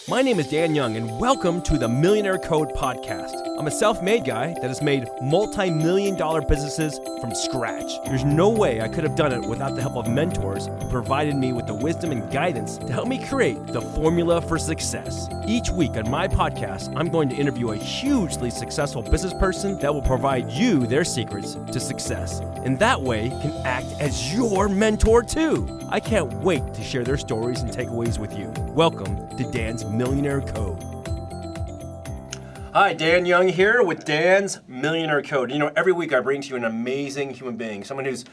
My name is Dan Young, and welcome to the Millionaire Code podcast. I'm a self-made guy that has made multi-million-dollar businesses from scratch. There's no way I could have done it without the help of mentors who provided me with the wisdom and guidance to help me create the formula for success. Each week on my podcast, I'm going to interview a hugely successful business person that will provide you their secrets to success, and that way can act as your mentor too. I can't wait to share their stories and takeaways with you. Welcome to Dan's Millionaire Code. Hi, Dan Young here with Dan's Millionaire Code. You know, every week I bring to you an amazing human being, someone who's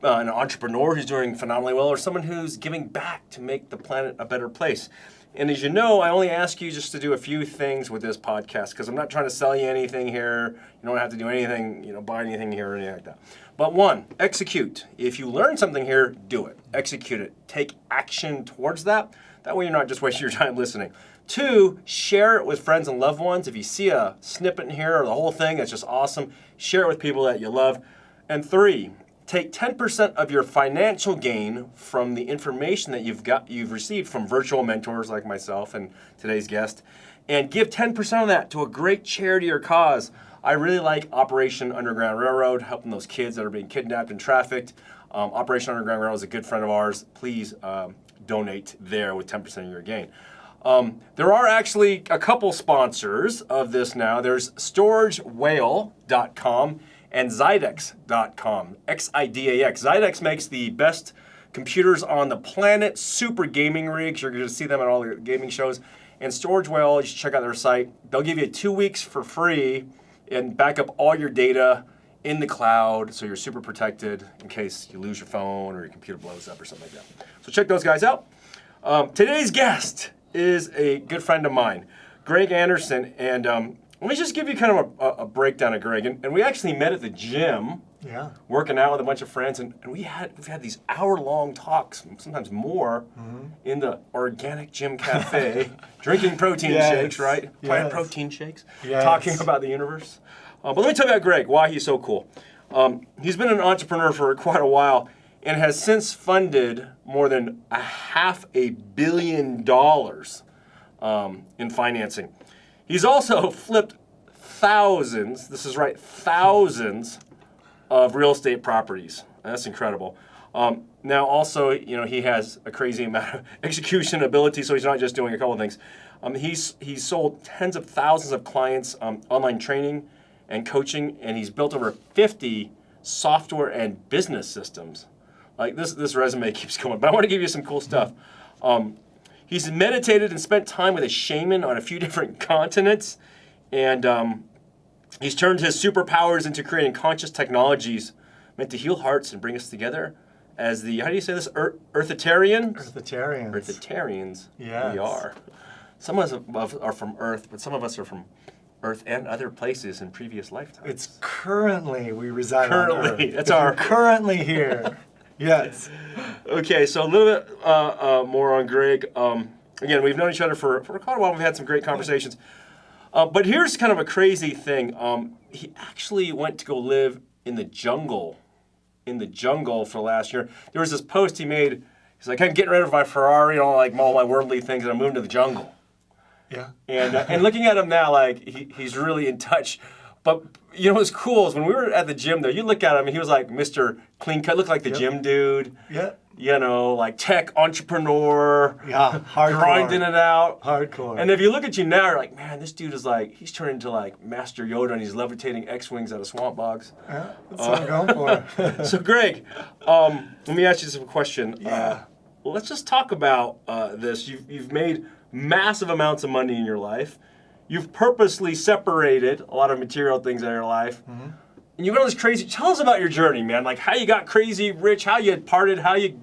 an entrepreneur who's doing phenomenally well, or someone who's giving back to make the planet a better place. And as you know, I only ask you just to do a few things with this podcast because I'm not trying to sell you anything here. You don't have to do anything, buy anything here or anything like that. But one, execute. If you learn something here, do it. Execute it. Take action towards that. That way you're not just wasting your time listening. Two, share it with friends and loved ones. If you see a snippet in here or the whole thing, that's just awesome. Share it with people that you love. And three, take 10% of your financial gain from the information that you've received from virtual mentors like myself and today's guest, and give 10% of that to a great charity or cause. I really like Operation Underground Railroad, helping those kids that are being kidnapped and trafficked. Operation Underground Railroad is a good friend of ours. Please donate there with 10% of your gain. There are actually a couple sponsors of this now. There's storagewhale.com and Xidex.com, X-I-D-A-X. Xidex makes the best computers on the planet, super gaming rigs. You're going to see them at all the gaming shows. And Storage Whale, you should check out their site. They'll give you 2 weeks for free and back up all your data in the cloud so you're super protected in case you lose your phone or your computer blows up or something like that. So check those guys out. Today's guest is a good friend of mine, Greg Anderson, and let me just give you kind of a breakdown of Greg. And we actually met at the gym, working out with a bunch of friends, and we've had these hour-long talks, sometimes more, in the organic gym cafe, drinking protein shakes, right? Plant protein shakes, talking about the universe. But let me tell you about Greg, why he's so cool. He's been an entrepreneur for quite a while and has since funded more than $500 million in financing. He's also flipped thousands, this is right, thousands of real estate properties. That's incredible. Now also, he has a crazy amount of execution ability, so he's not just doing a couple of things. He's sold tens of thousands of clients online training and coaching, and he's built over 50 software and business systems. Like this resume keeps going, but I want to give you some cool stuff. He's meditated and spent time with a shaman on a few different continents, and he's turned his superpowers into creating conscious technologies meant to heal hearts and bring us together as the, how do you say this, Earthetarians? Earthetarians. Earthetarians, yes. We are. Some of us are from Earth, but some of us are from Earth and other places in previous lifetimes. It's currently we reside on Earth. That's our... currently here. Yes. Okay, so a little bit more on Greg. Again, we've known each other for quite a while. We've had some great conversations. But here's kind of a crazy thing. He actually went to go live in the jungle for the last year. There was this post he made. He's like, I'm getting rid of my Ferrari, like all my worldly things, and I'm moving to the jungle. Yeah. And looking at him now, like he's really in touch. But what's cool is when we were at the gym there, you look at him and he was like Mr. Clean Cut, looked like the gym dude. Yeah. Like tech entrepreneur. Yeah, hardcore. Grinding it out. Hardcore. And if you look at you now, you're like, man, this dude is like, he's turning into like Master Yoda and he's levitating X-Wings out of swamp bogs. Yeah, that's what I'm going for. So Greg, let me ask you some question. Yeah. Well, let's just talk about this. You've made massive amounts of money in your life. You've purposely separated a lot of material things in your life. Mm-hmm. And you've got all this crazy, tell us about your journey, man. Like how you got crazy rich, how you parted, how you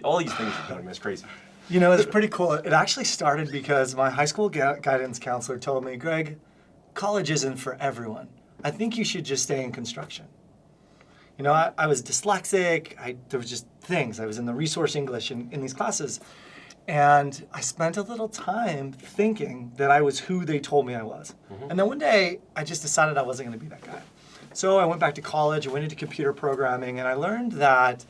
all these things you've done, man. It's crazy. It's pretty cool. It actually started because my high school guidance counselor told me, Greg, college isn't for everyone. I think you should just stay in construction. I was dyslexic. There was just things. I was in the resource English in these classes. And I spent a little time thinking that I was who they told me I was. Mm-hmm. And then one day, I just decided I wasn't going to be that guy. So I went back to college, I went into computer programming, and I learned that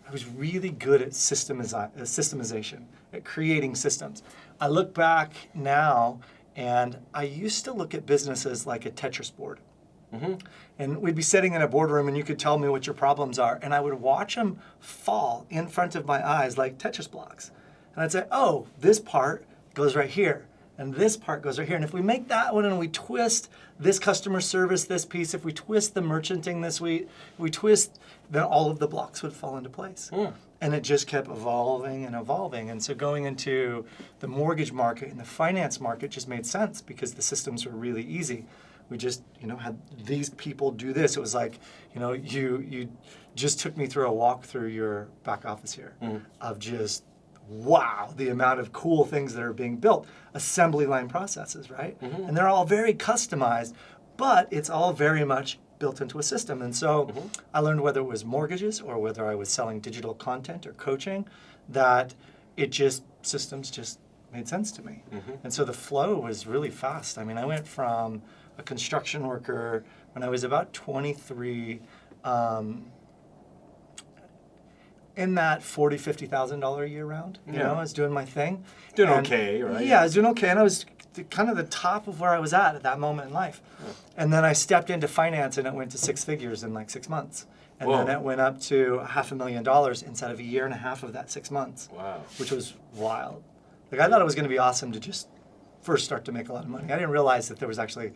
I was really good at systemization, at creating systems. I look back now, and I used to look at businesses like a Tetris board. And we'd be sitting in a boardroom, and you could tell me what your problems are, and I would watch them fall in front of my eyes like Tetris blocks. And I'd say, oh, this part goes right here, and this part goes right here. And if we make that one and we twist this customer service, this piece, if we twist the merchanting this week, we twist, then all of the blocks would fall into place. And it just kept evolving and evolving. And so going into the mortgage market and the finance market just made sense because the systems were really easy. We just, had these people do this. It was like, you just took me through a walk through your back office here of just, wow, the amount of cool things that are being built. Assembly line processes, right? And they're all very customized, but it's all very much built into a system. And so I learned whether it was mortgages or whether I was selling digital content or coaching, that systems just made sense to me. And so the flow was really fast. I mean, I went from a construction worker when I was about 23, in that $40,000, $50,000 a year round. I was doing my thing. Doing okay, right? Yeah, I was doing okay, and I was kind of the top of where I was at that moment in life. And then I stepped into finance, and it went to six figures in like 6 months. And then it went up to $500,000 inside of a year and a half of that 6 months. Wow. Which was wild. Like, I thought it was going to be awesome to just first start to make a lot of money. I didn't realize that there was actually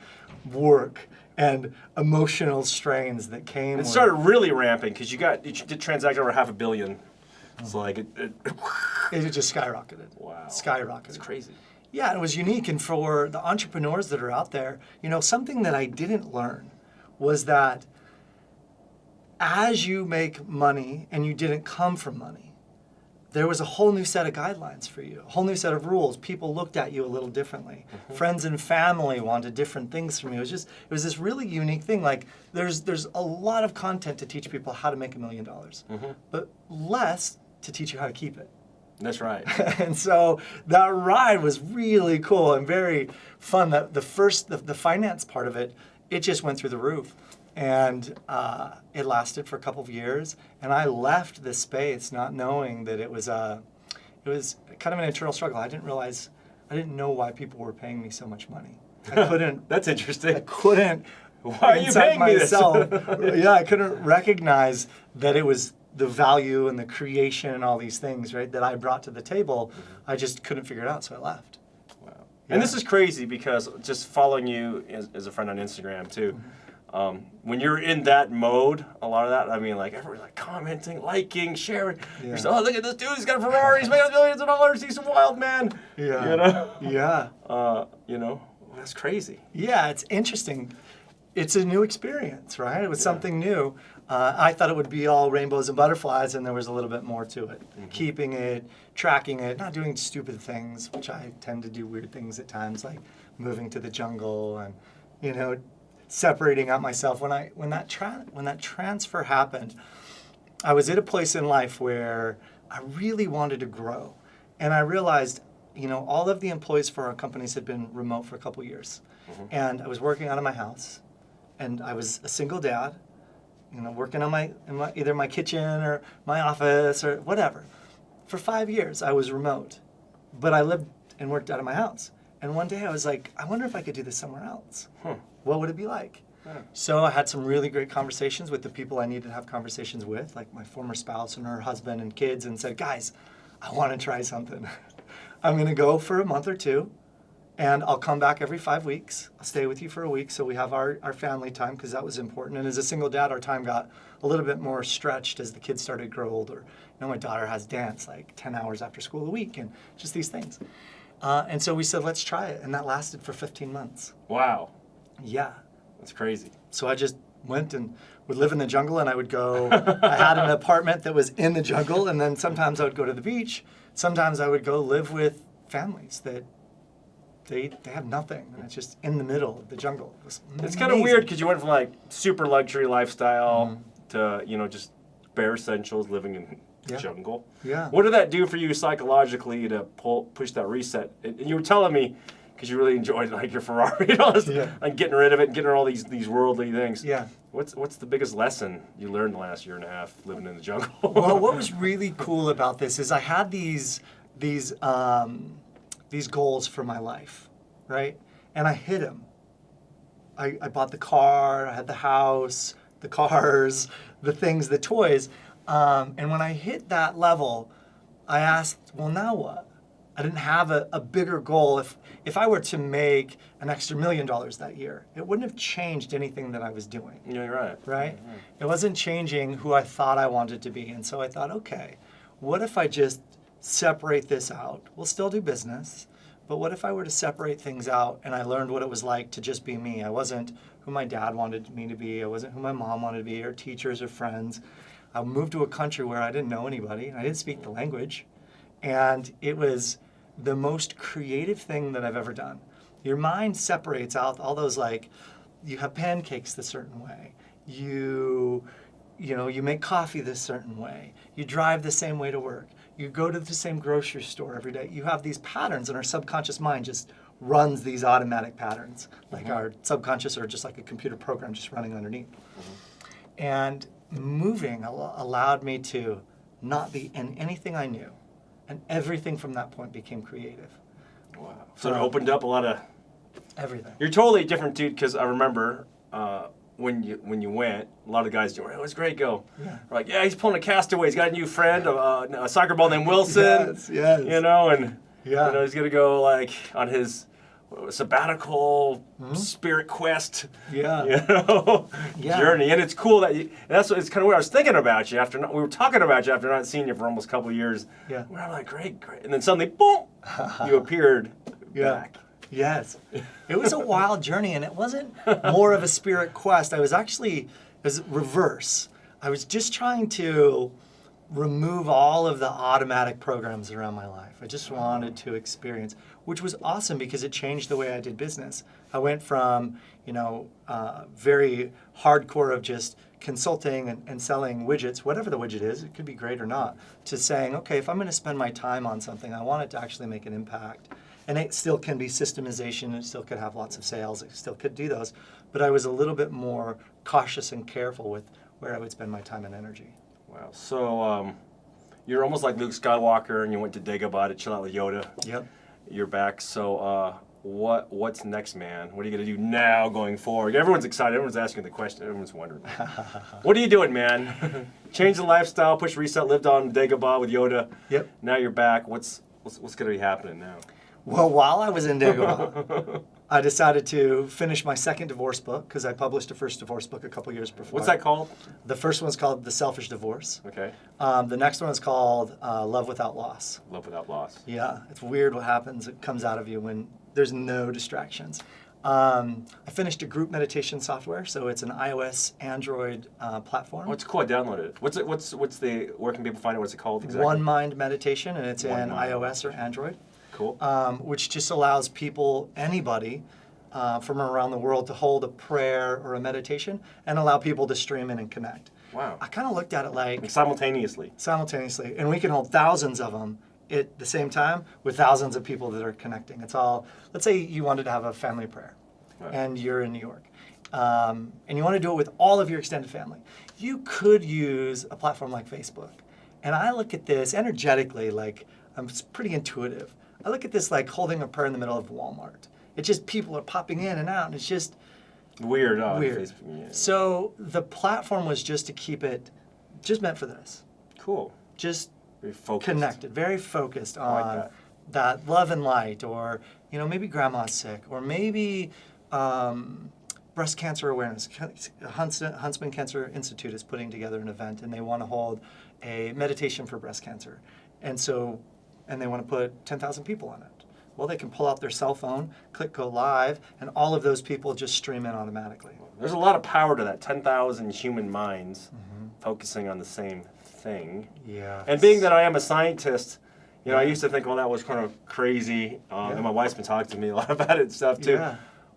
work and emotional strains that came. It started really ramping because you did transact over $500 million. It's like it just skyrocketed. Wow. Skyrocketed. It's crazy. Yeah, and it was unique. And for the entrepreneurs that are out there, something that I didn't learn was that as you make money and you didn't come from money, there was a whole new set of guidelines for you, a whole new set of rules. People looked at you a little differently. Friends and family wanted different things from you. It was this really unique thing. Like there's a lot of content to teach people how to make $1 million, but less to teach you how to keep it. That's right. And so that ride was really cool and very fun. The finance part of it, it just went through the roof. And it lasted for a couple of years, and I left this space not knowing that it was kind of an internal struggle. I didn't know why people were paying me so much money. I couldn't. That's interesting. I couldn't. Why are you paying me this? Yeah, I couldn't recognize that it was the value and the creation and all these things, right, that I brought to the table. I just couldn't figure it out, so I left. Wow. Yeah. And this is crazy because just following you as a friend on Instagram too. When you're in that mode, a lot of that, I mean, like everybody's like commenting, liking, sharing. Yeah. You're like, oh, look at this dude, he's got a Ferrari, he's making millions of dollars, he's a wild man. Yeah. Yeah. That's crazy. Yeah, it's interesting. It's a new experience, right? It was something new. I thought it would be all rainbows and butterflies, and there was a little bit more to it. Keeping it, tracking it, not doing stupid things, which I tend to do weird things at times, like moving to the jungle and, separating out myself. When that transfer happened, I was at a place in life where I really wanted to grow, and I realized, all of the employees for our companies had been remote for a couple years, and I was working out of my house, and I was a single dad, working on either my kitchen or my office or whatever. For 5 years, I was remote, but I lived and worked out of my house. And one day I was like, I wonder if I could do this somewhere else. What would it be like? So I had some really great conversations with the people I needed to have conversations with, like my former spouse and her husband and kids, and said, guys, I want to try something. I'm going to go for a month or two, and I'll come back every 5 weeks. I'll stay with you for a week so we have our family time, because that was important. And as a single dad, our time got a little bit more stretched as the kids started to grow older. My daughter has dance like 10 hours after school a week, and just these things. And so we said, let's try it. And that lasted for 15 months. Wow. Yeah. That's crazy. So I just went and would live in the jungle, and I would go, I had an apartment that was in the jungle, and then sometimes I would go to the beach. Sometimes I would go live with families that they have nothing, and it's just in the middle of the jungle. It's kind of weird because you went from like super luxury lifestyle to, just bare essentials, living in the jungle. Yeah. What did that do for you psychologically to push that reset? And you were telling me, because you really enjoyed like your Ferrari and all this, like getting rid of it and getting rid of all these worldly things. Yeah. What's the biggest lesson you learned the last year and a half living in the jungle? Well, what was really cool about this is I had these these goals for my life, right? And I hit them. I bought the car, I had the house, the cars, the things, the toys. And when I hit that level, I asked, well, now what? I didn't have a bigger goal. If I were to make an extra $1 million that year, it wouldn't have changed anything that I was doing. Yeah, you're right. Right? It wasn't changing who I thought I wanted to be. And so I thought, okay, what if I just separate this out? We'll still do business, but what if I were to separate things out and I learned what it was like to just be me? I wasn't who my dad wanted me to be. I wasn't who my mom wanted to be, or teachers or friends. I moved to a country where I didn't know anybody and I didn't speak the language. And it was the most creative thing that I've ever done. Your mind separates out all those, like, you have pancakes the certain way. You make coffee this certain way. You drive the same way to work. You go to the same grocery store every day. You have these patterns, and our subconscious mind just runs these automatic patterns. Like our subconscious, or just like a computer program just running underneath. And moving allowed me to not be in anything I knew. And everything from that point became creative. Wow. So it opened up a lot of... Everything. You're totally a different dude, because I remember when you went, a lot of guys do, it was great, go. Yeah. We're like, yeah, he's pulling a castaway. He's got a new friend, a soccer ball named Wilson. Yes. You know, and Yeah. you know, he's going to go like on his sabbatical spirit quest. Yeah. You know, Yeah. journey. And it's cool that and that's what it's kind of weird. I was thinking about you we were talking about you after not seeing you for almost a couple of years. Yeah. We're like, great. And then suddenly, boom, you appeared back. Yes. It was a wild journey, and it wasn't more of a spirit quest. It was reverse. I was just trying to remove all of the automatic programs around my life. I just wanted to experience, which was awesome because it changed the way I did business. I went from, very hardcore of just consulting and selling widgets, whatever the widget is, it could be great or not, to saying, okay, if I'm going to spend my time on something, I want it to actually make an impact. And it still can be systemization, it still could have lots of sales, it still could do those, but I was a little bit more cautious and careful with where I would spend my time and energy. Wow. So you're almost like Luke Skywalker, and you went to Dagobah to chill out with Yoda. Yep. You're back. So what's next, man? What are you going to do now going forward? Everyone's excited. Everyone's asking the question. Everyone's wondering. What are you doing, man? Change the lifestyle, push reset, lived on Dagobah with Yoda. Yep. Now you're back. What's going to be happening now? Well, while I was in Dagobah, I decided to finish my second divorce book because I published a first divorce book a couple years before. What's that called? The first one's called The Selfish Divorce. Okay. The next one is called Love Without Loss. Love Without Loss. Yeah, it's weird what happens. It comes out of you when there's no distractions. I finished a group meditation software, so it's an iOS, Android platform. Oh, it's cool. I downloaded it. Where can people find it? What's it called exactly? OneMind Meditation, and it's in OneMind. iOS or Android. Cool. Which just allows people, anybody from around the world, to hold a prayer or a meditation and allow people to stream in and connect. Wow. I kind of looked at it like Simultaneously. and we can hold thousands of them at the same time with thousands of people that are connecting. It's all, let's say you wanted to have a family prayer, Right. and you're in New York, and you want to do it with all of your extended family. You could use a platform like Facebook. And I look at this energetically, like, I'm pretty intuitive. I look at this like holding a prayer in the middle of Walmart. It's just people are popping in and out, and it's just Weird. weird. Facebook, yeah. So the platform was just to keep it just meant for this. Cool. Just Very focused. connected, very focused I like on that love and light, or maybe grandma's sick, or maybe breast cancer awareness. Huntsman Cancer Institute is putting together an event, and they want to hold a meditation for breast cancer, and they want to put 10,000 people on it. Well, they can pull out their cell phone, click go live, and all of those people just stream in automatically. There's a lot of power to that. 10,000 human minds focusing on the same thing. Yeah. And being that I am a scientist, I used to think, well, that was kind of crazy. And my wife's been talking to me a lot about it and stuff too. Yeah.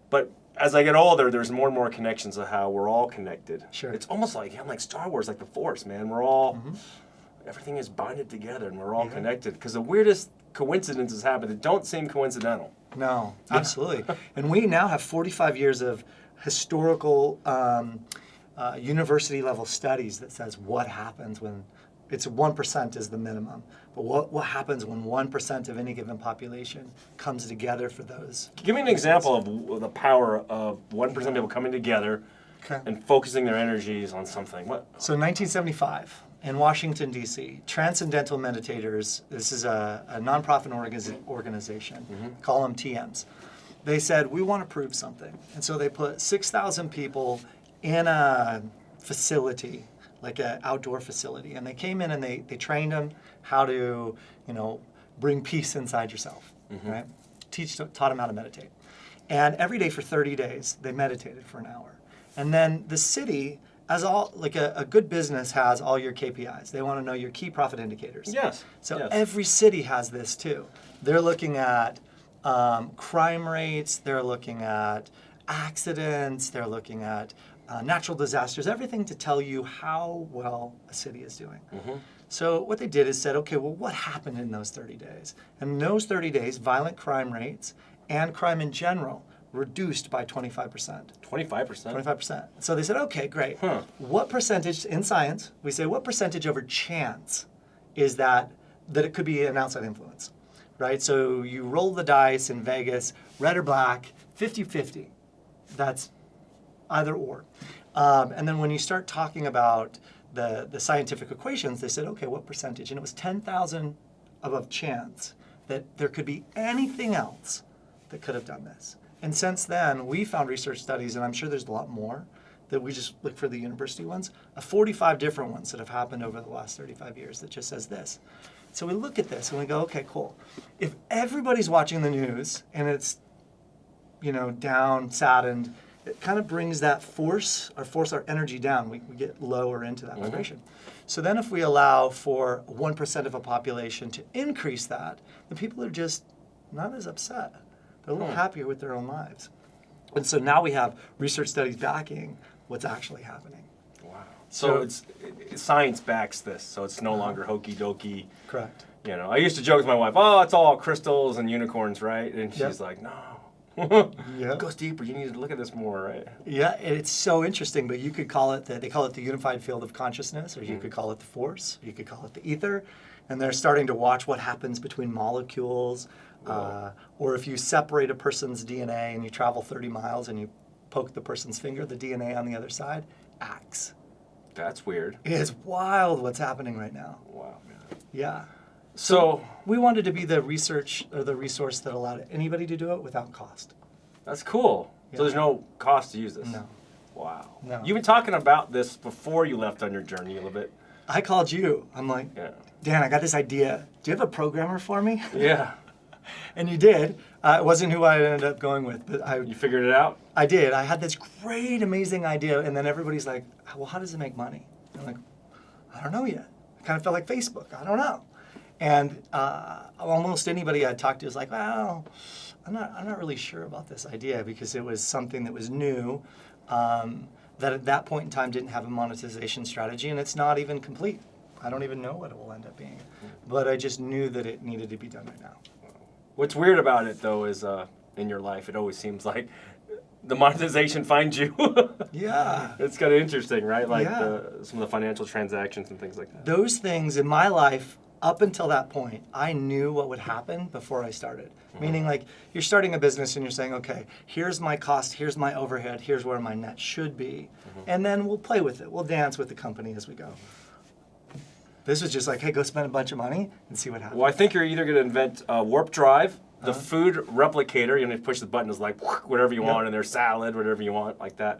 But as I get older, there's more and more connections of how we're all connected. Sure. It's almost like Star Wars, like the Force, man. We're all, everything is binded together, and we're all connected. Because the weirdest coincidences happen that don't seem coincidental. No, absolutely. And we now have 45 years of historical university level studies that says what happens when it's 1% is the minimum. But what happens when 1% of any given population comes together for those? Give me an example of the power of 1% of people coming together Okay. and focusing their energies on something. What? So 1975 in Washington, D.C., Transcendental Meditators, this is a nonprofit organization, call them TMs. They said, we want to prove something. And so they put 6,000 people in a facility, like an outdoor facility. And they came in and they trained them how to, bring peace inside yourself, right? Taught them how to meditate. And every day for 30 days, they meditated for an hour. And then the city, as like a good business has all your KPIs. They want to know your key profit indicators. Yes. So yes. every city has this too. They're looking at crime rates, they're looking at accidents, they're looking at natural disasters, everything to tell you how well a city is doing. So what they did is said, okay, well, what happened in those 30 days? And in those 30 days, violent crime rates and crime in general reduced by 25%. 25%? 25%. So they said, okay, great. What percentage, in science, we say what percentage over chance is that it could be an outside influence, right? So you roll the dice in Vegas, red or black, 50-50. That's either or. And then when you start talking about the scientific equations, they said, okay, what percentage? And it was 10,000 of chance that there could be anything else that could have done this. And since then, we found research studies, and I'm sure there's a lot more, that we just look for the university ones, 45 different ones that have happened over the last 35 years that just says this. So we look at this and we go, okay, cool. If everybody's watching the news and it's, down, saddened, it kind of brings that force our energy down. We get lower into that vibration. So then if we allow for 1% of a population to increase that, then people are just not as upset. They're a little happier with their own lives. And so now we have research studies backing what's actually happening. Wow. So it's science backs this, so it's no longer hokey dokey. Correct. I used to joke with my wife, oh, it's all crystals and unicorns, right? And she's like, no. It goes deeper. You need to look at this more, right? Yeah, it's so interesting, but you could call it, they call it the unified field of consciousness, or you could call it the force, or you could call it the ether. And they're starting to watch what happens between molecules, or if you separate a person's DNA and you travel 30 miles and you poke the person's finger, the DNA on the other side acts. That's weird. It's wild what's happening right now. Wow, man. Yeah. So we wanted to be the research or the resource that allowed anybody to do it without cost. That's cool. Yeah. So there's no cost to use this? No. Wow. No. You've been talking about this before you left on your journey a little bit. I called you. I'm like, Dan, I got this idea. Do you have a programmer for me? Yeah. And you did. It wasn't who I ended up going with, but You figured it out? I did. I had this great, amazing idea, and then everybody's like, well, how does it make money? And I'm like, I don't know yet. It kind of felt like Facebook. I don't know. And almost anybody I talked to was like, well, I'm not really sure about this idea because it was something that was new, that at that point in time didn't have a monetization strategy, and it's not even complete. I don't even know what it will end up being. But I just knew that it needed to be done right now. What's weird about it, though, is in your life, it always seems like the monetization finds you. Yeah. It's kind of interesting, right? Like Yeah. some of the financial transactions and things like that. Those things in my life, up until that point, I knew what would happen before I started. Meaning, like, you're starting a business and you're saying, okay, here's my cost, here's my overhead, here's where my net should be. And then we'll play with it. We'll dance with the company as we go. This was just like, hey, go spend a bunch of money and see what happens. Well, I think you're either going to invent warp drive, the food replicator. You know, you push the button, it's like whatever you want, and there's salad, whatever you want, like that.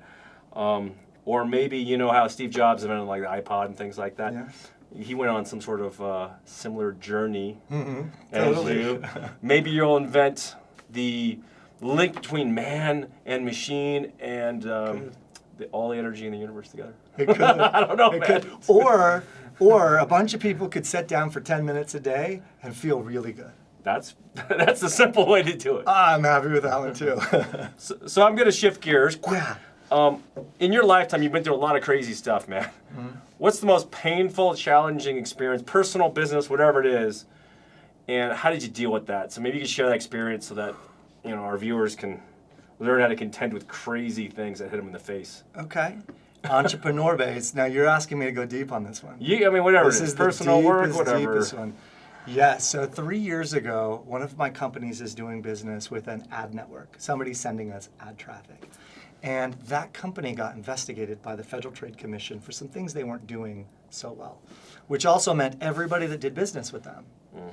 Or maybe you know how Steve Jobs invented like the iPod and things like that. Yeah. He went on some sort of similar journey as Totally. you. Maybe you'll invent the link between man and machine and all the energy in the universe together. It could. I don't know, It man. could. Or a bunch of people could sit down for 10 minutes a day and feel really good. That's the simple way to do it. I'm happy with that one too. So I'm going to shift gears. Yeah. In your lifetime, you've been through a lot of crazy stuff, man. What's the most painful, challenging experience, personal, business, whatever it is, and how did you deal with that? So maybe you can share that experience so that our viewers can learn how to contend with crazy things that hit them in the face. Okay. Entrepreneur based. Now you're asking me to go deep on this one. I mean, whatever. This it is personal the work, deepest, whatever. deepest one. Yes. So 3 years ago, one of my companies is doing business with an ad network. Somebody's sending us ad traffic. And that company got investigated by the Federal Trade Commission for some things they weren't doing so well, which also meant everybody that did business with them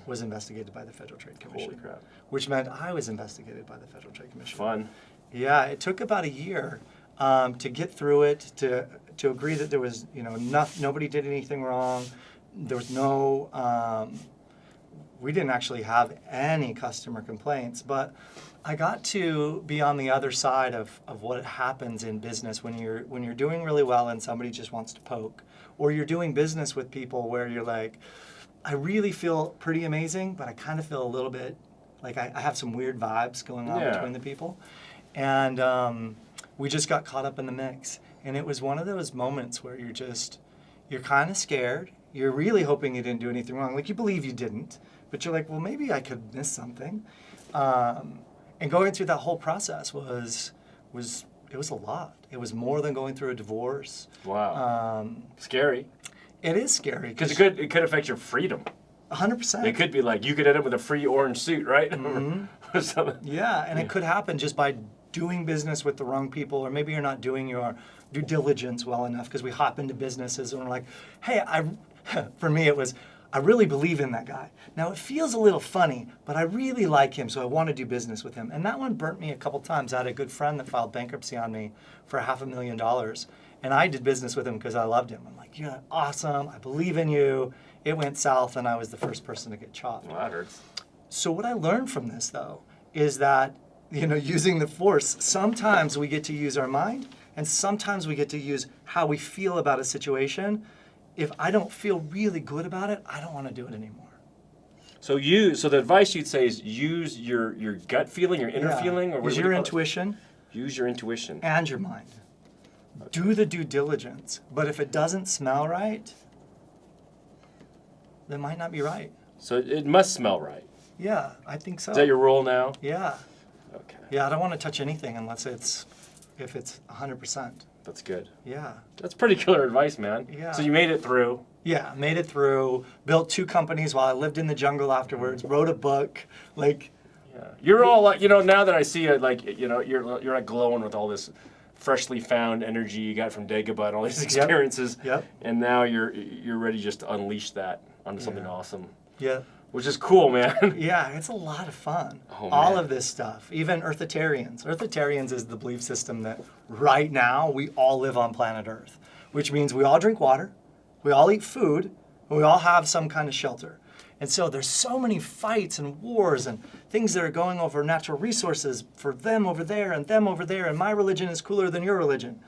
was investigated by the Federal Trade Commission. Holy crap. Which meant I was investigated by the Federal Trade Commission. Fun. Yeah, it took about a year to get through it, to agree that there was, nobody did anything wrong. There was no, we didn't actually have any customer complaints, but I got to be on the other side of what happens in business when you're doing really well and somebody just wants to poke, or you're doing business with people where you're like, I really feel pretty amazing, but I kind of feel a little bit like I have some weird vibes going on between the people. And we just got caught up in the mix. And it was one of those moments where you're kind of scared. You're really hoping you didn't do anything wrong. Like you believe you didn't, but you're like, well, maybe I could miss something. And going through that whole process was a lot. It was more than going through a divorce. Wow. Scary. It is scary. Because it could affect your freedom. 100%. It could be like you could end up with a free orange suit, right? Or something. Yeah, and it could happen just by doing business with the wrong people, or maybe you're not doing your due diligence well enough, because we hop into businesses and we're like, hey, for me it was, I really believe in that guy. Now it feels a little funny, but I really like him, so I want to do business with him. And that one burnt me a couple times. I had a good friend that filed bankruptcy on me for $500,000, and I did business with him because I loved him. I'm like, you're awesome, I believe in you. It went south, and I was the first person to get chopped. Well, that hurts. So what I learned from this, though, is that, using the force, sometimes we get to use our mind, and sometimes we get to use how we feel about a situation. If I don't feel really good about it, I don't want to do it anymore. So the advice you'd say is use your gut feeling, your inner feeling, or use your intuition. Use your intuition. And your mind. Okay. Do the due diligence. But if it doesn't smell right, that might not be right. So it must smell right. Yeah, I think so. Is that your rule now? Yeah. Okay. Yeah, I don't want to touch anything unless if it's 100%. That's good. Yeah. That's pretty killer advice, man. Yeah. So you made it through. Yeah, made it through, built 2 companies while I lived in the jungle afterwards, wrote a book, like... Yeah. You're all like, now that I see it, like, you're like glowing with all this freshly found energy you got from Dagobah and all these experiences. Yep. And now you're ready just to unleash that onto something awesome. Yeah. Which is cool, man. Yeah, it's a lot of fun. Oh, man. All of this stuff, even Earthetarians. Earthetarians is the belief system that right now we all live on planet Earth, which means we all drink water, we all eat food, and we all have some kind of shelter. And so there's so many fights and wars and things that are going over natural resources for them over there and them over there, and my religion is cooler than your religion.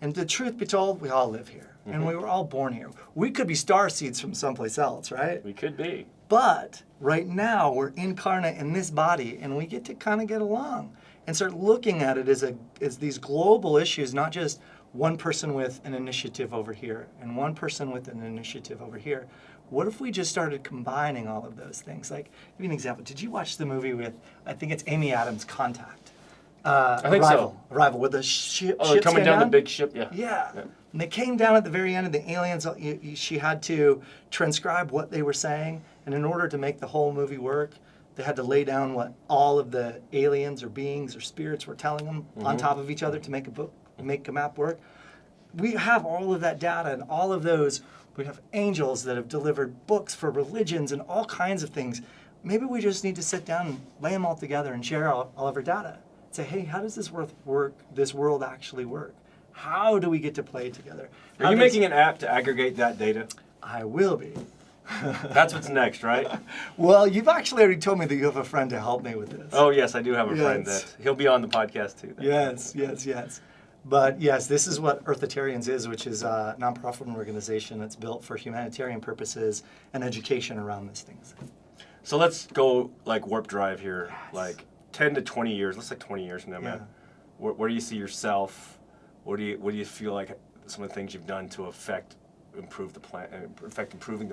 And the truth be told, we all live here, and we were all born here. We could be starseeds from someplace else, right? We could be. But right now, we're incarnate in this body, and we get to kind of get along and start looking at it as these global issues, not just one person with an initiative over here and one person with an initiative over here. What if we just started combining all of those things? Like, give you an example. Did you watch the movie with, I think it's Amy Adams, Contact? I think so. Arrival, with the ship. Oh, they're coming down the big ship, yeah. Yeah. And they came down at the very end, and the aliens, she had to transcribe what they were saying. And in order to make the whole movie work, they had to lay down what all of the aliens or beings or spirits were telling them on top of each other to make a map work. We have all of that data and all of those. We have angels that have delivered books for religions and all kinds of things. Maybe we just need to sit down and lay them all together and share all of our data. Say, hey, how does this world actually work? How do we get to play together? Are you making an app to aggregate that data? I will be. That's what's next, right? Well, you've actually already told me that you have a friend to help me with this. Oh, yes, I do have a friend that he'll be on the podcast too. Yes. But yes, this is what Earthetarians is, which is a nonprofit organization that's built for humanitarian purposes and education around these things. So let's go like warp drive here, like 10 to 20 years. Let's say 20 years from now, man. Where do you see yourself? What do you feel like some of the things you've done to affect improving the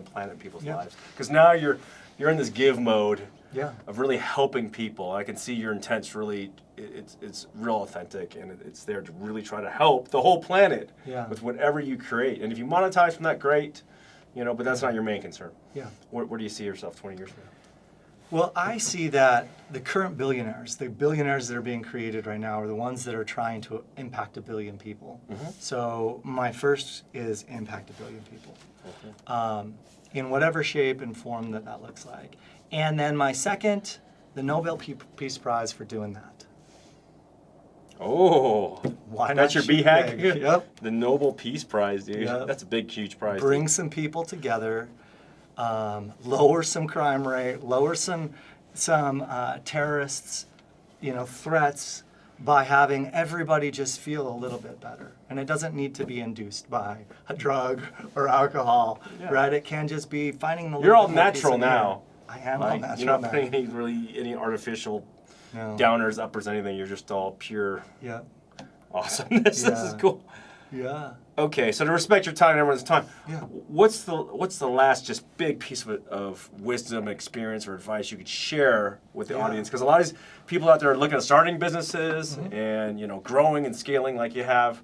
planet in people's lives? Because now you're in this give mode. Yeah. of really helping people. I can see your intent's really, it's real authentic, and it's there to really try to help the whole planet Yeah. with whatever you create. And if you monetize from that, great, but that's not your main concern. Yeah. Where do you see yourself 20 years from now? Well, I see that the current billionaires, the billionaires that are being created right now, are the ones that are trying to impact 1 billion people. So my first is impact 1 billion people, in whatever shape and form that looks like. And then my second, the Nobel Peace Prize for doing that. Oh, Why not? that's your shoot BHAG? big? Yep. The Nobel Peace Prize, dude. Yep. That's a big, huge prize. Bring some people together, lower some crime rate, lower some terrorists, threats, by having everybody just feel a little bit better. And it doesn't need to be induced by a drug or alcohol, right? It can just be finding the. You're all little bit more peace natural in here. now. I am Right? all natural You're not now. putting any artificial No. downers, uppers, anything. You're just all pure Yeah. awesomeness. This is Yeah. cool. Yeah. Okay, so to respect your time and everyone's time, Yeah. what's the last just big piece of wisdom, experience, or advice you could share with the Yeah. audience? Because a lot of these people out there are looking at starting businesses and growing and scaling like you have,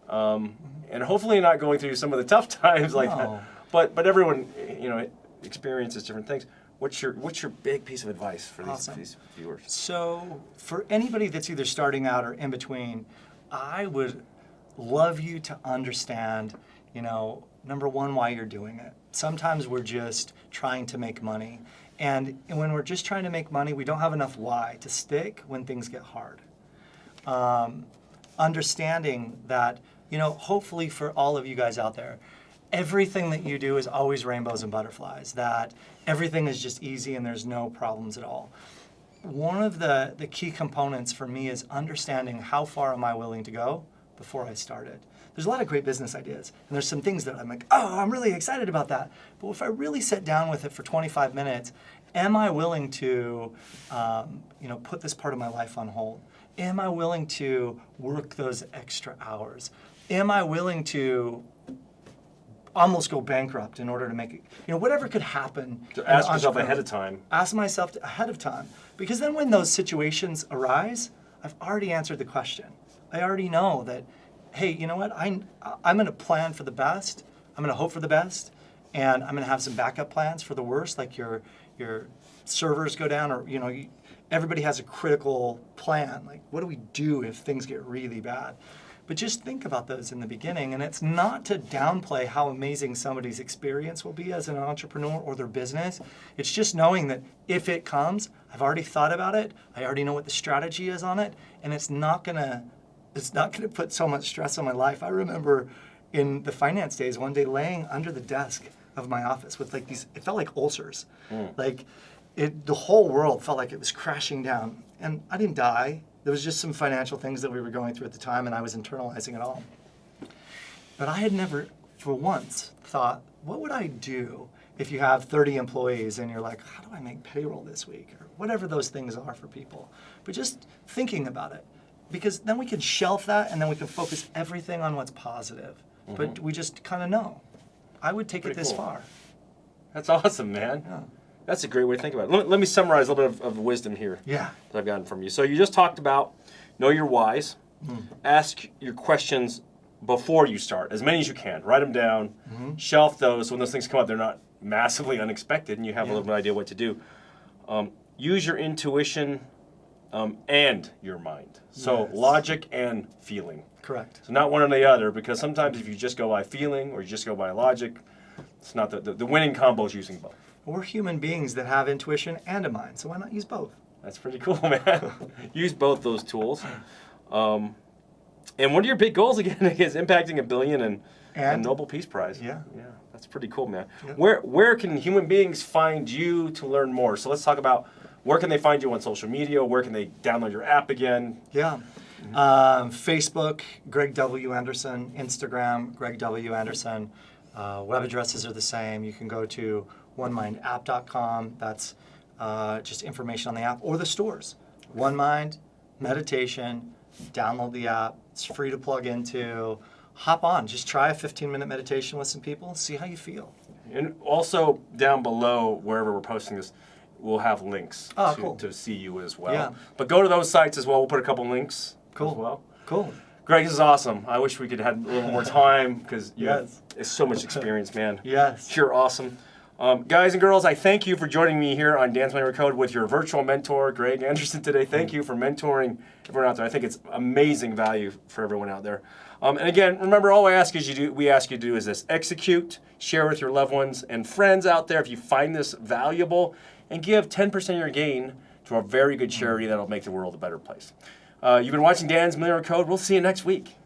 and hopefully not going through some of the tough times like No. that. But everyone experiences different things. What's your big piece of advice for Awesome. these viewers? So for anybody that's either starting out or in between, I would love you to understand, number one, why you're doing it. Sometimes we're just trying to make money. And when we're just trying to make money, we don't have enough why to stick when things get hard. Understanding that, hopefully for all of you guys out there, everything that you do is always rainbows and butterflies, that everything is just easy and there's no problems at all. One of the key components for me is understanding how far am I willing to go before I started. There's a lot of great business ideas, and there's some things that I'm like, oh, I'm really excited about that. But if I really sit down with it for 25 minutes, am I willing to, put this part of my life on hold? Am I willing to work those extra hours? Am I willing to almost go bankrupt in order to make it, whatever could happen. To ask yourself ahead of time. Ask myself ahead of time. Because then when those situations arise, I've already answered the question. I already know that, hey, you know what? I'm going to plan for the best. I'm going to hope for the best. And I'm going to have some backup plans for the worst, like your servers go down, or, everybody has a critical plan. Like, what do we do if things get really bad? But just think about those in the beginning, and it's not to downplay how amazing somebody's experience will be as an entrepreneur or their business. It's just knowing that if it comes, I've already thought about it, I already know what the strategy is on it, and it's not gonna put so much stress on my life. I remember in the finance days, one day laying under the desk of my office with like these, it felt like ulcers. The whole world felt like it was crashing down, and I didn't die. There was just some financial things that we were going through at the time, and I was internalizing it all. But I had never, for once, thought, what would I do if you have 30 employees and you're like, how do I make payroll this week? Or whatever those things are for people. But just thinking about it, because then we can shelf that and then we can focus everything on what's positive. But we just kind of know. I would take Pretty it this cool. far. That's awesome, man. Yeah. That's a great way to think about it. Let me summarize a little bit of wisdom here Yeah. that I've gotten from you. So you just talked about know your whys, ask your questions before you start, as many as you can. Write them down, shelf those. So when those things come up, they're not massively unexpected, and you have a little bit of idea what to do. Use your intuition and your mind. So Yes. logic and feeling. Correct. So not one or the other, because sometimes if you just go by feeling or you just go by logic, it's not the winning combo is using both. We're human beings that have intuition and a mind, so why not use both? That's pretty cool, man. Use both those tools. And what are your big goals again? Is impacting 1 billion and a Nobel Peace Prize. Yeah. Yeah, that's pretty cool, man. Yeah. Where can human beings find you to learn more? So let's talk about where can they find you on social media? Where can they download your app again? Yeah. Facebook, Greg W. Anderson. Instagram, Greg W. Anderson. Web addresses are the same. You can go to OneMindApp.com. That's just information on the app, or the stores. OneMind Meditation. Download the app. It's free to plug into. Hop on. Just try a 15-minute meditation with some people. See how you feel. And also down below, wherever we're posting this, we'll have links Cool. to see you as well. Yeah. But go to those sites as well. We'll put a couple links Cool. as well. Cool. Greg, this is awesome. I wish we could have a little more time because you Yes. have so much experience, man. Yes. You're awesome. Guys and girls, I thank you for joining me here on Dance Millionaire Code with your virtual mentor, Greg Anderson, today. Thank you for mentoring everyone out there. I think it's amazing value for everyone out there. And again, remember, all we ask you to do is this: execute, share with your loved ones and friends out there if you find this valuable, and give 10% of your gain to a very good charity that'll make the world a better place. You've been watching Dan's Millionaire Code. We'll see you next week.